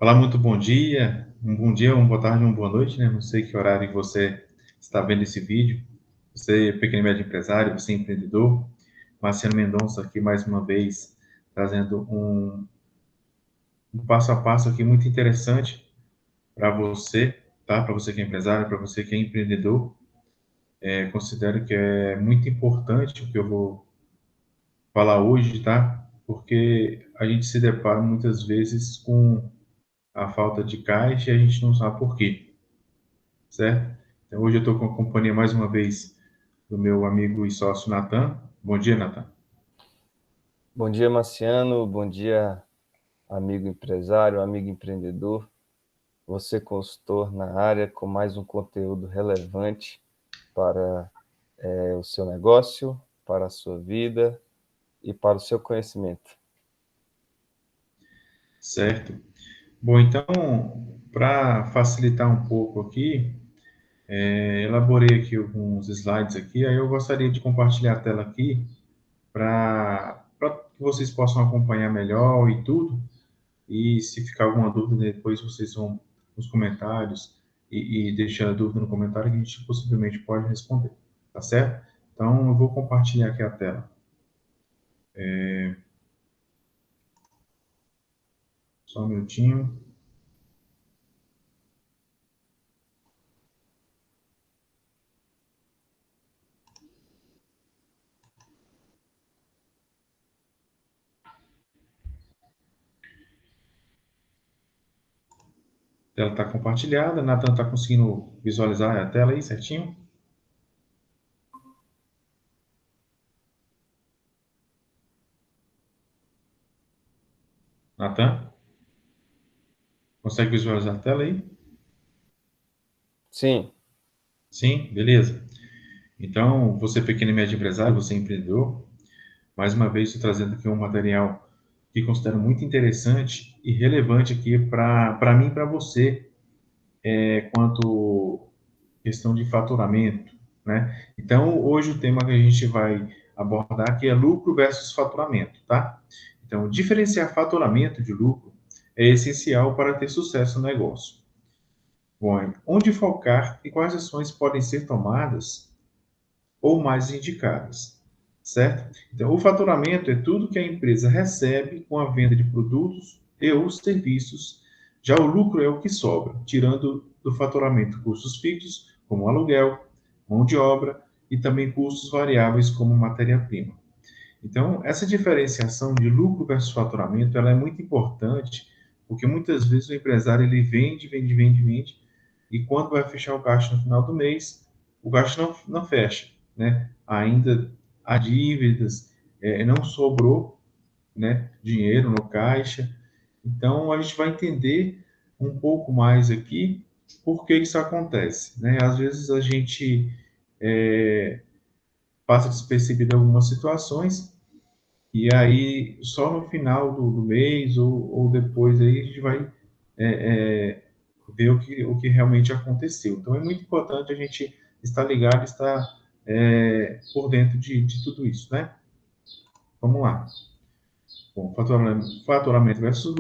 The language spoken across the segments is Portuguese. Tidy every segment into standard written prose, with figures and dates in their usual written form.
Olá, muito bom dia, uma boa tarde, uma boa noite, né? Não sei que horário que você está vendo esse vídeo. Você é pequeno e médio empresário, você é empreendedor. Marciano Mendonça aqui mais uma vez trazendo um passo a passo aqui muito interessante para você, tá? Para você que é empresário, para você que é empreendedor. Considero que é muito importante o que eu vou falar hoje, tá? Porque a gente se depara muitas vezes com a falta de caixa e a gente não sabe por quê. Certo? Então, hoje eu estou com a companhia mais uma vez do meu amigo e sócio Natan. Bom dia, Natan. Bom dia, Marciano. Bom dia, amigo empresário, amigo empreendedor. Você consultor na área com mais um conteúdo relevante para o seu negócio, para a sua vida e para o seu conhecimento. Certo. Bom, então, para facilitar um pouco aqui, elaborei aqui alguns slides aqui, aí eu gostaria de compartilhar a tela aqui para que vocês possam acompanhar melhor e tudo. E se ficar alguma dúvida, depois vocês vão nos comentários e deixar a dúvida no comentário que a gente possivelmente pode responder, tá certo? Então, eu vou compartilhar aqui a tela. Só um minutinho. A tela está compartilhada. Nathan está conseguindo visualizar a tela aí certinho? Nathan, consegue visualizar a tela aí? Sim, Sim, beleza. Então, você pequeno e médio empresário, você empreendedor, mais uma vez estou trazendo aqui um material que considero muito interessante e relevante aqui para mim e para você, quanto questão de faturamento, né? Então, hoje o tema que a gente vai abordar aqui é lucro versus faturamento, tá? Então, diferenciar faturamento de lucro é essencial para ter sucesso no negócio. Bom, onde focar e quais ações podem ser tomadas ou mais indicadas, certo? Então, o faturamento é tudo que a empresa recebe com a venda de produtos e ou serviços. Já o lucro é o que sobra, tirando do faturamento custos fixos, como aluguel, mão de obra e também custos variáveis, como matéria-prima. Então, essa diferenciação de lucro versus faturamento, ela é muito importante, porque muitas vezes o empresário ele vende, e quando vai fechar o caixa no final do mês, o caixa não fecha, né? Ainda há dívidas, não sobrou, né, dinheiro no caixa. Então, a gente vai entender um pouco mais aqui por que isso acontece, né? Às vezes a gente passa despercebido em algumas situações e aí, só no final do mês ou depois aí, a gente vai é, ver o que realmente aconteceu. Então, é muito importante a gente estar ligado, estar por dentro de tudo isso, né? Vamos lá. Bom, faturamento versus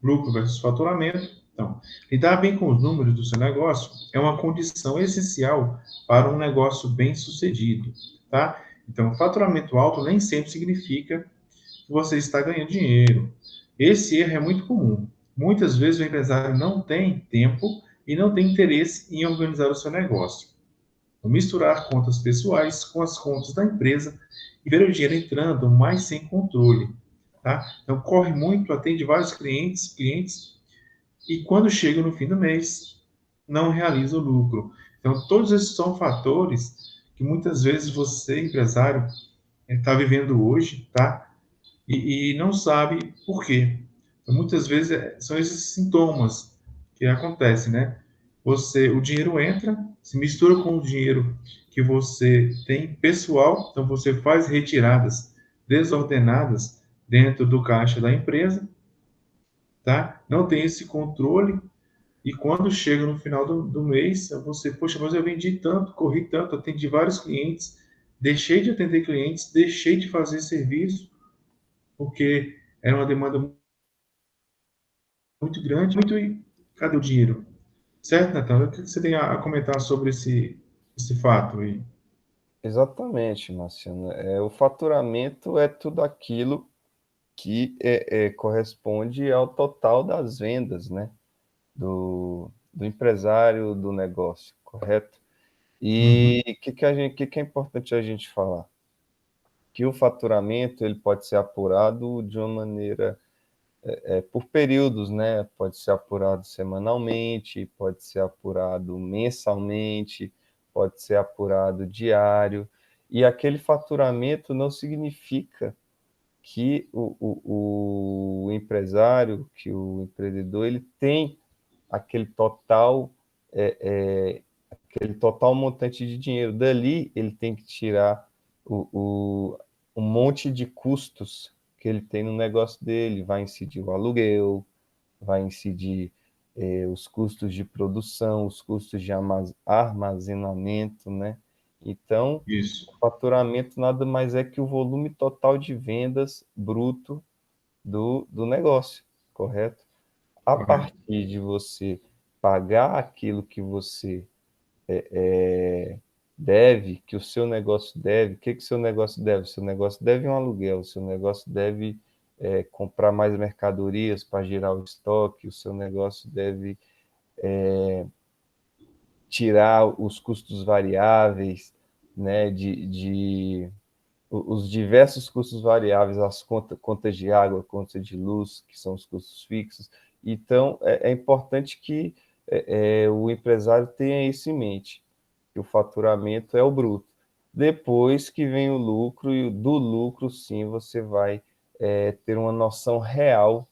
lucro versus faturamento. Então, lidar bem com os números do seu negócio é uma condição essencial para um negócio bem sucedido, tá? Então, faturamento alto nem sempre significa que você está ganhando dinheiro. Esse erro é muito comum. Muitas vezes o empresário não tem tempo e não tem interesse em organizar o seu negócio. Então, misturar contas pessoais com as contas da empresa e ver o dinheiro entrando, mas sem controle. Tá? Então, corre muito, atende vários clientes, e quando chega no fim do mês, não realiza o lucro. Então, todos esses são fatores que muitas vezes você, empresário, está vivendo hoje, tá? E não sabe por quê. Então, muitas vezes são esses sintomas que acontecem, né? O dinheiro entra, se mistura com o dinheiro que você tem pessoal, então você faz retiradas desordenadas dentro do caixa da empresa, tá? Não tem esse controle e quando chega no final do mês, você, poxa, mas eu vendi tanto, corri tanto, atendi vários clientes, deixei de atender clientes, deixei de fazer serviço porque era uma demanda muito grande, muito e cadê o dinheiro? Certo, Natan? O que você tem a comentar sobre esse fato aí? Exatamente, Marciano. O faturamento é tudo aquilo que corresponde ao total das vendas, né? Do empresário do negócio, correto? Uhum. E o que é importante a gente falar? Que o faturamento ele pode ser apurado de uma maneira por períodos, né? Pode ser apurado semanalmente, pode ser apurado mensalmente, pode ser apurado diário. E aquele faturamento não significa que o empresário, que o empreendedor, ele tem aquele total, é, é, aquele total montante de dinheiro. Dali ele tem que tirar um monte de custos que ele tem no negócio dele. Vai incidir o aluguel, vai incidir os custos de produção, os custos de armazenamento, né? Então, Isso, o faturamento nada mais é que o volume total de vendas bruto do negócio, correto? A correto. partir de você pagar aquilo que você deve, que o seu negócio deve, o que o seu negócio deve? O seu negócio deve um aluguel, o seu negócio deve comprar mais mercadorias para gerar o estoque, o seu negócio deve tirar os custos variáveis, né, os diversos custos variáveis, as contas de água, contas de luz, que são os custos fixos. Então, é importante que o empresário tenha isso em mente, que o faturamento é o bruto. Depois que vem o lucro, e do lucro, sim, você vai ter uma noção real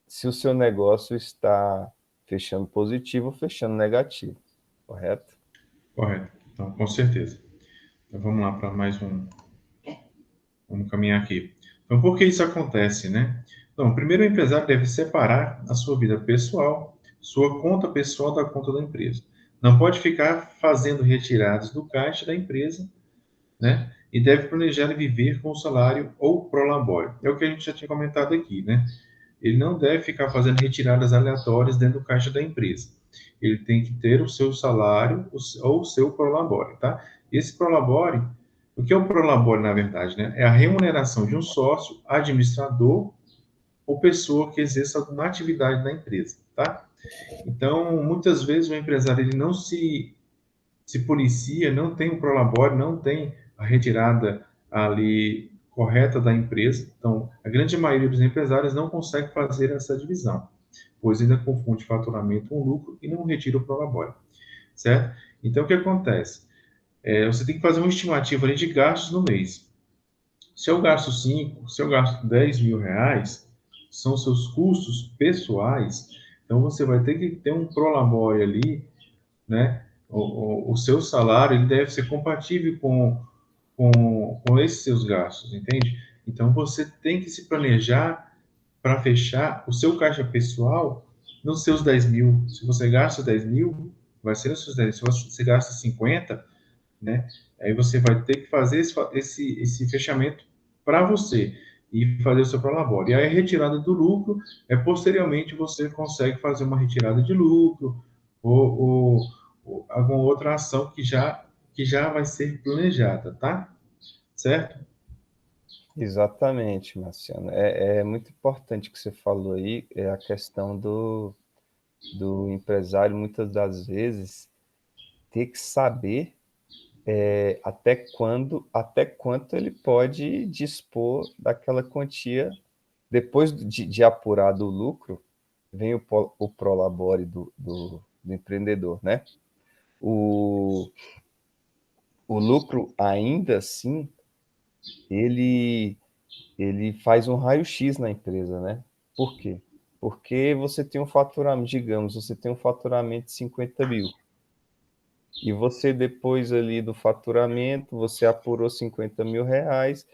se o seu negócio está fechando positivo ou fechando negativo, correto? Correto. Então, com certeza. Então, vamos lá para mais um. Vamos caminhar aqui. Então, por que isso acontece, né? Então, primeiro o empresário deve separar a sua vida pessoal, sua conta pessoal da conta da empresa. Não pode ficar fazendo retiradas do caixa da empresa, né? E deve planejar e viver com o salário ou prolabore. É o que a gente já tinha comentado aqui, né? Ele não deve ficar fazendo retiradas aleatórias dentro do caixa da empresa. Ele tem que ter o seu salário ou o seu prolabore, tá? Esse prolabore, o que é o prolabore, na verdade, né? É a remuneração de um sócio, administrador ou pessoa que exerça alguma atividade na empresa, tá? Então, muitas vezes o empresário ele não se policia, não tem o prolabore, não tem a retirada ali correta da empresa. Então, a grande maioria dos empresários não consegue fazer essa divisão, pois ainda confunde faturamento com lucro e não retira o prolabore, certo? Então, o que acontece? Você tem que fazer uma estimativa ali de gastos no mês. Se eu gasto 5, se eu gasto 10 mil reais, são seus custos pessoais, então você vai ter que ter um prolabore ali, né? O seu salário ele deve ser compatível com esses seus gastos, entende? Então você tem que se planejar para fechar o seu caixa pessoal nos seus 10 mil. Se você gasta 10 mil, vai ser nos seus 10. Se você gasta 50, né? Aí você vai ter que fazer esse fechamento para você e fazer o seu prolabore. E aí a retirada do lucro posteriormente você consegue fazer uma retirada de lucro ou alguma outra ação que já vai ser planejada, tá? Certo? Exatamente, Marciano. É muito importante que você falou aí, é a questão do empresário, muitas das vezes, ter que saber até quanto ele pode dispor daquela quantia. Depois de apurado o lucro, vem o prolabore do empreendedor, né? O, o lucro, ainda assim, ele ele faz um raio-x na empresa, né? Por quê? Porque você tem um faturamento, digamos, você tem um faturamento de 50 mil, e você, depois ali do faturamento, você apurou 50 mil reais,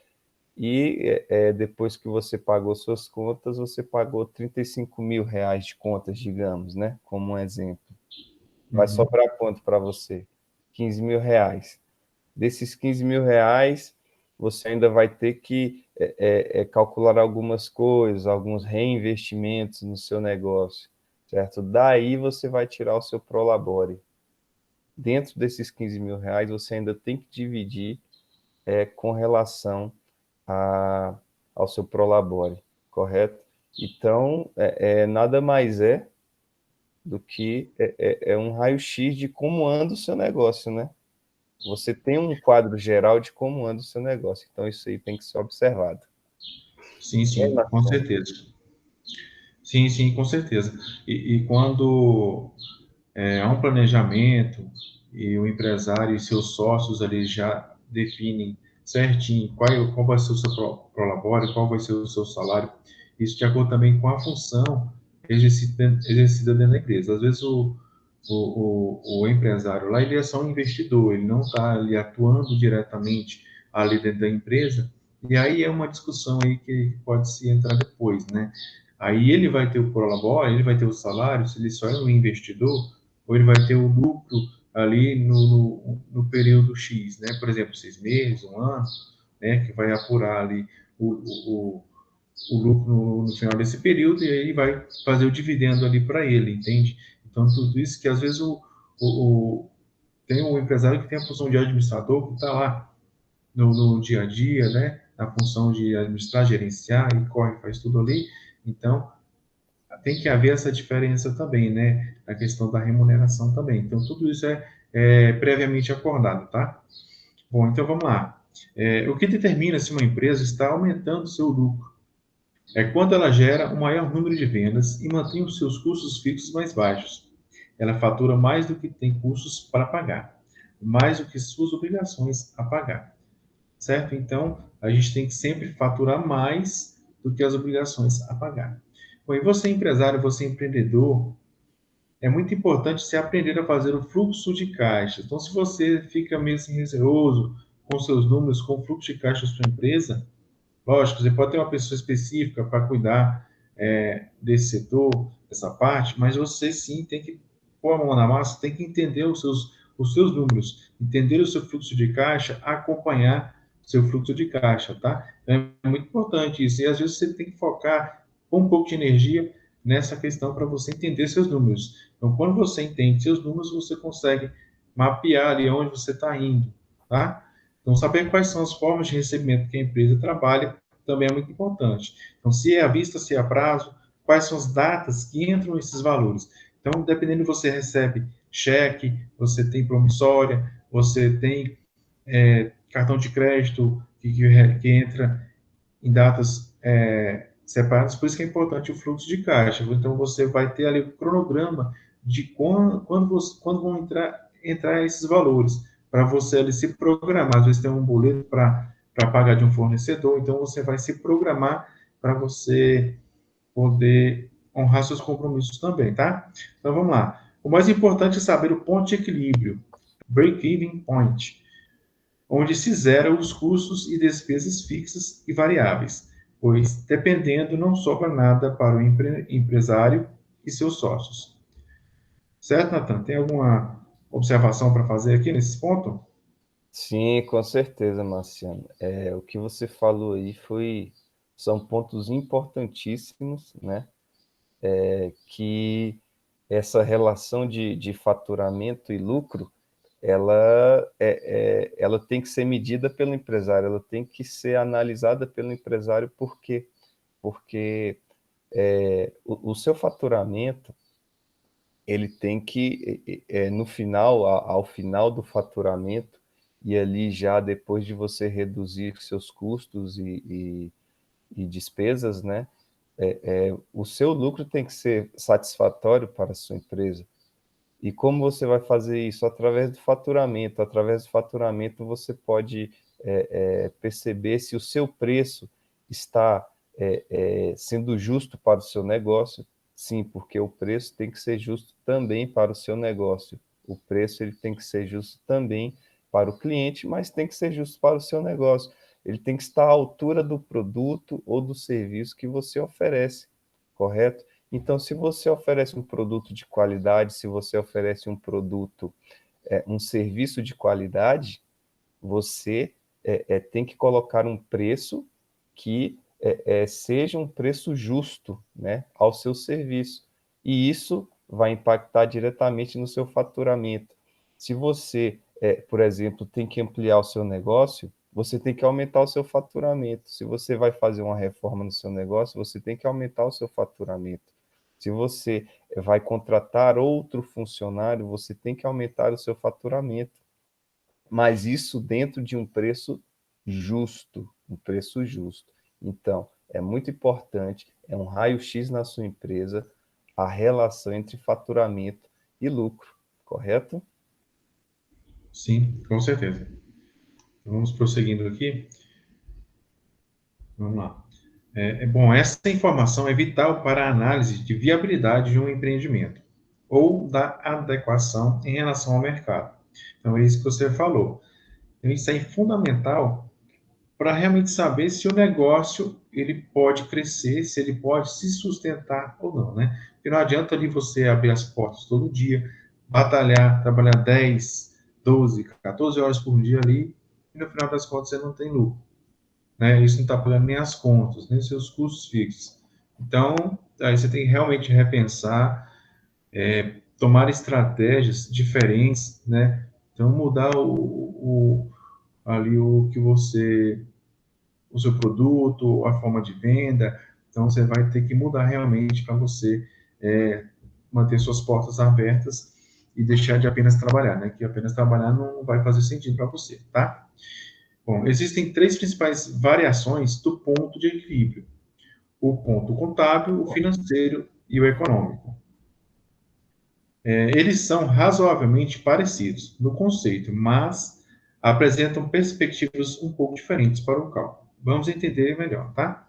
e depois que você pagou suas contas, você pagou 35 mil reais de contas, digamos, né? Como um exemplo. Vai Uhum. sobrar quanto para você? 15 mil reais. Desses 15 mil reais, você ainda vai ter que calcular algumas coisas, alguns reinvestimentos no seu negócio, certo? Daí você vai tirar o seu Prolabore. Dentro desses 15 mil reais, você ainda tem que dividir com relação ao seu Prolabore, correto? Então, nada mais do que um raio-x de como anda o seu negócio, né? Você tem um quadro geral de como anda o seu negócio. Então, isso aí tem que ser observado. Sim, É, sim, com Marcelo? certeza. Sim, sim, com certeza. E quando há um planejamento e o empresário e seus sócios ali já definem certinho qual vai ser o seu prolabore, qual vai ser o seu salário, isso de acordo também com a função exercida dentro da empresa. Às vezes o empresário lá, ele é só um investidor, ele não está ali atuando diretamente ali dentro da empresa, e aí é uma discussão aí que pode se entrar depois, né? Aí ele vai ter o prolabore, ele vai ter o salário, se ele só é um investidor, ou ele vai ter o lucro ali no período X, né? Por exemplo, 6 meses, um ano, né? Que vai apurar ali o lucro no final desse período e aí vai fazer o dividendo ali para ele, entende? Então, tudo isso que às vezes tem um empresário que tem a função de administrador, que está lá no dia a dia, né? Na função de administrar, gerenciar e corre, faz tudo ali. Então, tem que haver essa diferença também, né? A questão da remuneração também. Então, tudo isso é previamente acordado, tá? Bom, então vamos lá. O que determina se uma empresa está aumentando seu lucro é quando ela gera um maior número de vendas e mantém os seus custos fixos mais baixos. Ela fatura mais do que tem custos para pagar, mais do que suas obrigações a pagar, certo? Então, a gente tem que sempre faturar mais do que as obrigações a pagar. Bom, e você empresário, você empreendedor, é muito importante você aprender a fazer o fluxo de caixa. Então, se você fica meio assim receoso com seus números, com o fluxo de caixa da sua empresa, lógico, você pode ter uma pessoa específica para cuidar desse setor, dessa parte, mas você sim tem que pôr a mão na massa, tem que entender os seus números, entender o seu fluxo de caixa, acompanhar seu fluxo de caixa, tá? Então, é muito importante isso. E às vezes você tem que focar com um pouco de energia nessa questão para você entender seus números. Então, quando você entende seus números, você consegue mapear ali onde você está indo, tá? Então, saber quais são as formas de recebimento que a empresa trabalha também é muito importante. Então, se é à vista, se é a prazo, quais são as datas que entram esses valores. Então, dependendo, você recebe cheque, você tem promissória, você tem cartão de crédito que entra em datas separadas, por isso que é importante o fluxo de caixa. Então, você vai ter ali o cronograma de quando vão entrar esses valores, para você ali se programar. Às vezes tem um boleto para pagar de um fornecedor, então você vai se programar para você poder honrar seus compromissos também, tá? Então, vamos lá. O mais importante é saber o ponto de equilíbrio, break-even point, onde se zeram os custos e despesas fixas e variáveis, pois, dependendo, não sobra nada para o empresário e seus sócios. Certo, Natan? Tem alguma observação para fazer aqui nesse ponto? Sim, com certeza, Marciano. O que você falou aí são pontos importantíssimos, né? Que essa relação de faturamento e lucro, ela tem que ser medida pelo empresário, ela tem que ser analisada pelo empresário, por quê? Porque o seu faturamento, ele tem que, no final, ao final do faturamento, e ali já depois de você reduzir seus custos e despesas, né? O seu lucro tem que ser satisfatório para a sua empresa. E como você vai fazer isso? Através do faturamento. Através do faturamento, você pode perceber se o seu preço está sendo justo para o seu negócio. Sim, porque o preço tem que ser justo também para o seu negócio. O preço ele tem que ser justo também para o cliente, mas tem que ser justo para o seu negócio. Ele tem que estar à altura do produto ou do serviço que você oferece, correto? Então, se você oferece um produto de qualidade, se você oferece um produto, um serviço de qualidade, você tem que colocar um preço que seja um preço justo, né, ao seu serviço. E isso vai impactar diretamente no seu faturamento. Se você, por exemplo, tem que ampliar o seu negócio, você tem que aumentar o seu faturamento. Se você vai fazer uma reforma no seu negócio, você tem que aumentar o seu faturamento. Se você vai contratar outro funcionário, você tem que aumentar o seu faturamento. Mas isso dentro de um preço justo, um preço justo. Então, é muito importante, é um raio-x na sua empresa, a relação entre faturamento e lucro, correto? Sim, com certeza. Vamos prosseguindo aqui. Vamos lá. Bom, essa informação é vital para a análise de viabilidade de um empreendimento ou da adequação em relação ao mercado. Então, é isso que você falou. Então, isso é fundamental para realmente saber se o negócio ele pode crescer, se ele pode se sustentar ou não, né? Porque não adianta ali você abrir as portas todo dia, batalhar, trabalhar 10, 12, 14 horas por dia ali, e no final das contas você não tem lucro, né? Isso não está pagando nem as contas, nem os seus custos fixos. Então, aí você tem que realmente repensar, tomar estratégias diferentes, né? Então, mudar ali o que você o seu produto, a forma de venda. Então, você vai ter que mudar realmente para você manter suas portas abertas e deixar de apenas trabalhar, né? Que apenas trabalhar não vai fazer sentido para você, tá? Bom, existem três principais variações do ponto de equilíbrio: o ponto contábil, o financeiro e o econômico. Eles são razoavelmente parecidos no conceito, mas apresentam perspectivas um pouco diferentes para o cálculo. Vamos entender melhor, tá?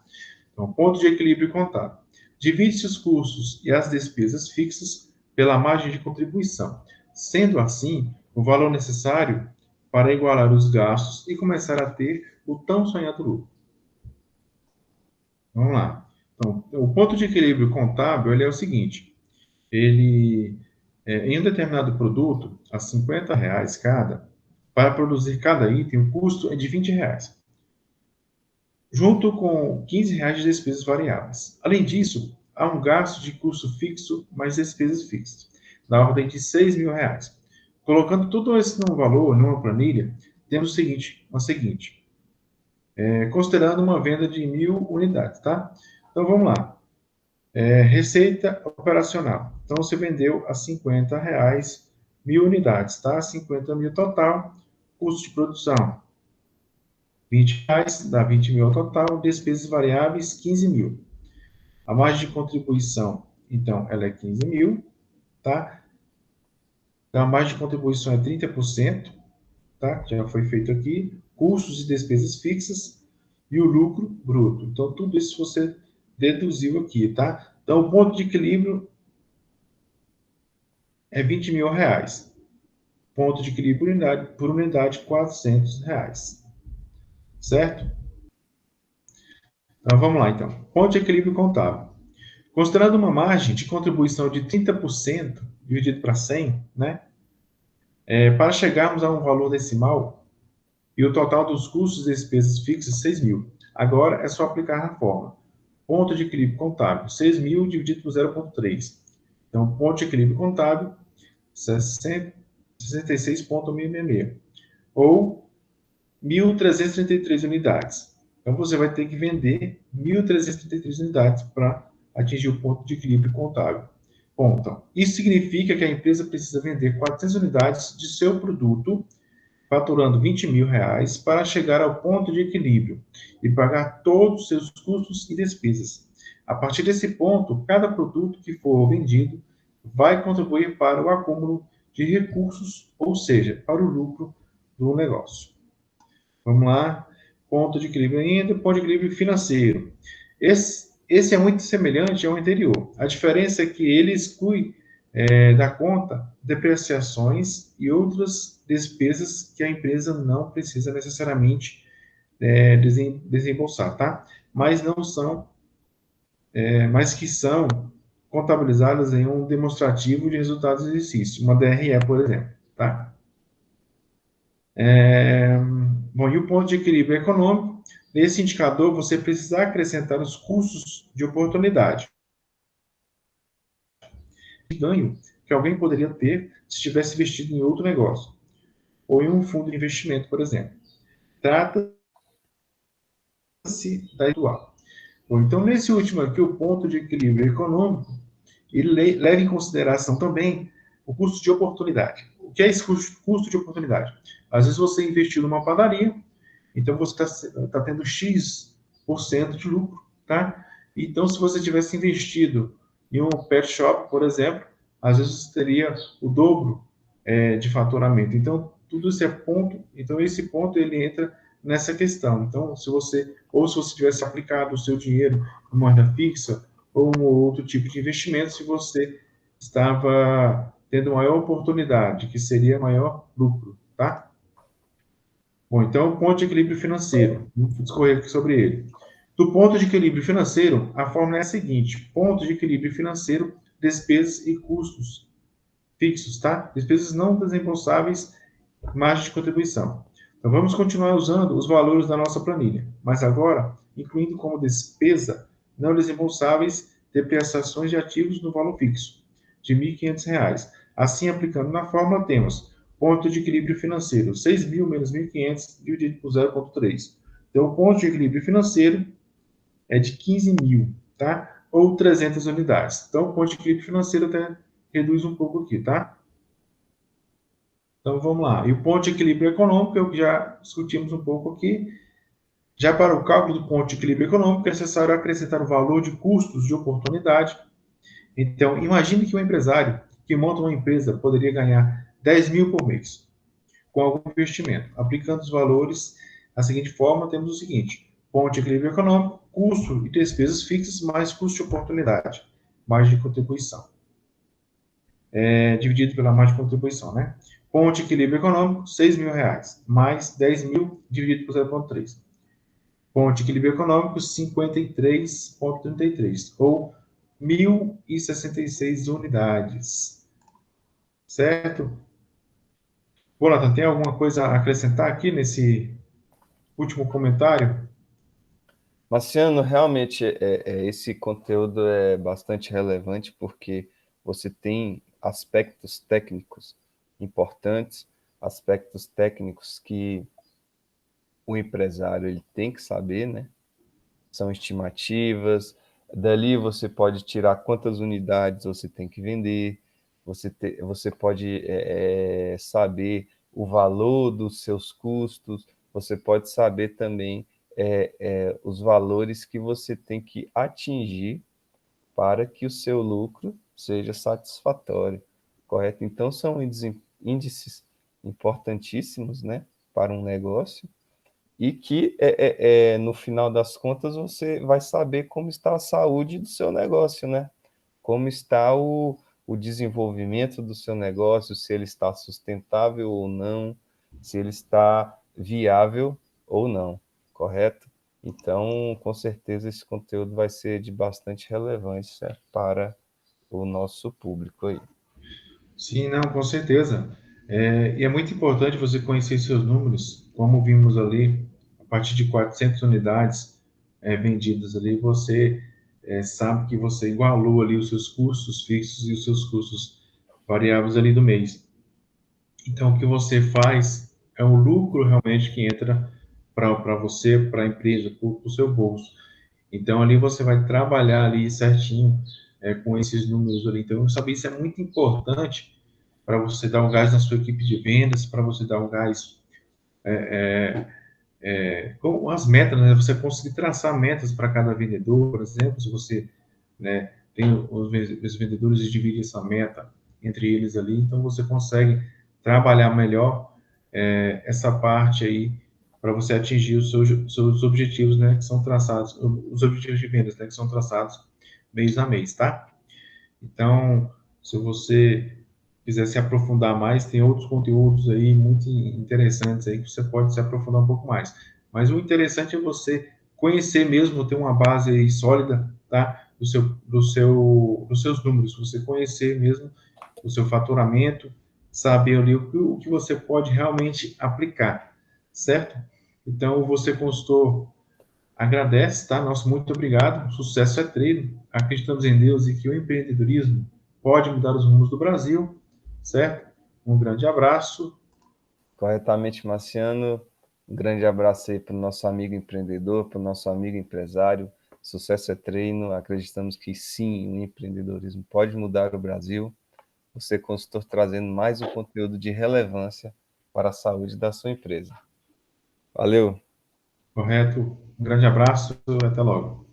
Então, ponto de equilíbrio contábil. Divide-se os custos e as despesas fixas pela margem de contribuição, sendo assim o valor necessário para igualar os gastos e começar a ter o tão sonhado lucro. Vamos lá. Então, o ponto de equilíbrio contábil ele é o seguinte: em um determinado produto, a R$ 50 cada, para produzir cada item, o custo é de R$ 20. Junto com R$ 15 de despesas variáveis. Além disso, há um gasto de custo fixo mais despesas fixas, da ordem de R$ 6.000. Colocando tudo isso num valor, numa planilha, temos o seguinte, considerando uma venda de 1.000 unidades, tá? Então, vamos lá. Receita operacional. Então, você vendeu a R$ 50, 1.000 unidades, tá? 50 mil total. Custo de produção, R$ 20, dá 20 mil ao total, despesas variáveis, 15 mil. A margem de contribuição, então, ela é 15 mil, tá? Então, a margem de contribuição é 30%, tá? Já foi feito aqui. Custos e despesas fixas e o lucro bruto. Então, tudo isso você deduziu aqui, tá? Então, o ponto de equilíbrio é R$ 20.000. Ponto de equilíbrio por unidade, R$ 400. Certo? Então, vamos lá, então. Ponto de equilíbrio contábil. Considerando uma margem de contribuição de 30% dividido para 100, né? Para chegarmos a um valor decimal e o total dos custos e despesas fixas, 6 mil. Agora é só aplicar a fórmula. Ponto de equilíbrio contábil, 6 mil dividido por 0,3. Então, ponto de equilíbrio contábil, 66,666. Ou 1.333 unidades. Então, você vai ter que vender 1.333 unidades para atingir o ponto de equilíbrio contábil. Bom, então, isso significa que a empresa precisa vender 400 unidades de seu produto, faturando R$ 20.000, para chegar ao ponto de equilíbrio e pagar todos os seus custos e despesas. A partir desse ponto, cada produto que for vendido vai contribuir para o acúmulo de recursos, ou seja, para o lucro do negócio. Vamos lá, ponto de equilíbrio ainda, ponto de equilíbrio financeiro. Esse é muito semelhante ao anterior. A diferença é que ele exclui da conta depreciações e outras despesas que a empresa não precisa necessariamente desembolsar, tá? Mas não são, mas que são contabilizadas em um demonstrativo de resultados do exercício, uma DRE, por exemplo, tá? Bom, e o ponto de equilíbrio econômico? Nesse indicador, você precisa acrescentar os custos de oportunidade, de ganho que alguém poderia ter se tivesse investido em outro negócio, ou em um fundo de investimento, por exemplo. Trata-se da atual. Bom, então, nesse último aqui, o ponto de equilíbrio econômico, ele leva em consideração também o custo de oportunidade. O que é esse custo de oportunidade? Às vezes você investiu numa padaria, então você está tendo X% de lucro, tá? Então, se você tivesse investido em um pet shop, por exemplo, às vezes você teria o dobro de faturamento. Então, tudo isso é ponto. Então, esse ponto ele entra nessa questão. Então, se você tivesse aplicado o seu dinheiro em moeda fixa ou um outro tipo de investimento, se você estava tendo maior oportunidade, que seria maior lucro, tá? Bom, então, o ponto de equilíbrio financeiro. Vamos discorrer aqui sobre ele. Do ponto de equilíbrio financeiro, a fórmula é a seguinte: ponto de equilíbrio financeiro, despesas e custos fixos, tá? Despesas não desembolsáveis, margem de contribuição. Então, vamos continuar usando os valores da nossa planilha, mas agora, incluindo como despesa não desembolsáveis depreciações de ativos no valor fixo, de R$ 1.500. Assim, aplicando na fórmula, temos ponto de equilíbrio financeiro, 6.000 menos 1.500 dividido por 0,3. Então, o ponto de equilíbrio financeiro é de 15.000, tá? Ou 300 unidades. Então, o ponto de equilíbrio financeiro até reduz um pouco aqui, tá? Então, vamos lá. E o ponto de equilíbrio econômico, é o que já discutimos um pouco aqui. Já para o cálculo do ponto de equilíbrio econômico, é necessário acrescentar o valor de custos de oportunidade. Então, imagine que um empresário que monta uma empresa poderia ganhar 10.000 por mês com algum investimento. Aplicando os valores da seguinte forma, temos o seguinte: ponto de equilíbrio econômico, custo e despesas fixas mais custo de oportunidade, margem de contribuição. Dividido pela margem de contribuição, né? Ponto de equilíbrio econômico, R$ 6.000, mais 10.000 dividido por 0,3. Ponto de equilíbrio econômico, 53,33, ou 1.066 unidades. Certo? Jonathan, tem alguma coisa a acrescentar aqui nesse último comentário? Marciano, realmente esse conteúdo é bastante relevante porque você tem aspectos técnicos importantes, aspectos técnicos que o empresário ele tem que saber, né? São estimativas, dali você pode tirar quantas unidades você tem que vender, você pode saber o valor dos seus custos, você pode saber também os valores que você tem que atingir para que o seu lucro seja satisfatório, correto? Então, são índices importantíssimos, né, para um negócio, e que, no final das contas, você vai saber como está a saúde do seu negócio, né? Como está o desenvolvimento do seu negócio, se ele está sustentável ou não, se ele está viável ou não, correto? Então, com certeza, esse conteúdo vai ser de bastante relevância para o nosso público aí. Sim, não, com certeza. E é muito importante você conhecer seus números, como vimos ali, a partir de 400 unidades vendidas ali, você sabe que você igualou ali os seus custos fixos e os seus custos variáveis ali do mês. Então, o que você faz é o lucro realmente que entra para você, para a empresa, para o seu bolso. Então, ali você vai trabalhar ali certinho com esses números ali. Então, saber isso é muito importante para você dar um gás na sua equipe de vendas, para você dar um gás com as metas, né? Você conseguir traçar metas para cada vendedor, por exemplo, se você tem os vendedores e divide essa meta entre eles ali, então você consegue trabalhar melhor essa parte aí para você atingir os seus objetivos, né, que são traçados, os objetivos de vendas, né, que são traçados mês a mês, tá? Então, se você quiser se aprofundar mais, tem outros conteúdos aí muito interessantes aí que você pode se aprofundar um pouco mais. Mas o interessante é você conhecer mesmo, ter uma base aí sólida, tá? Dos seus números, você conhecer mesmo o seu faturamento saber ali o que você pode realmente aplicar, certo? Então, você, consultor, agradece, tá? Nosso muito obrigado. O sucesso é treino. Acreditamos em Deus e que o empreendedorismo pode mudar os rumos do Brasil, certo? Um grande abraço. Corretamente, Marciano. Um grande abraço aí para o nosso amigo empreendedor, para o nosso amigo empresário. Sucesso é treino. Acreditamos que sim, o empreendedorismo pode mudar o Brasil. Você, consultor, trazendo mais um conteúdo de relevância para a saúde da sua empresa. Valeu! Correto? Um grande abraço. Até logo.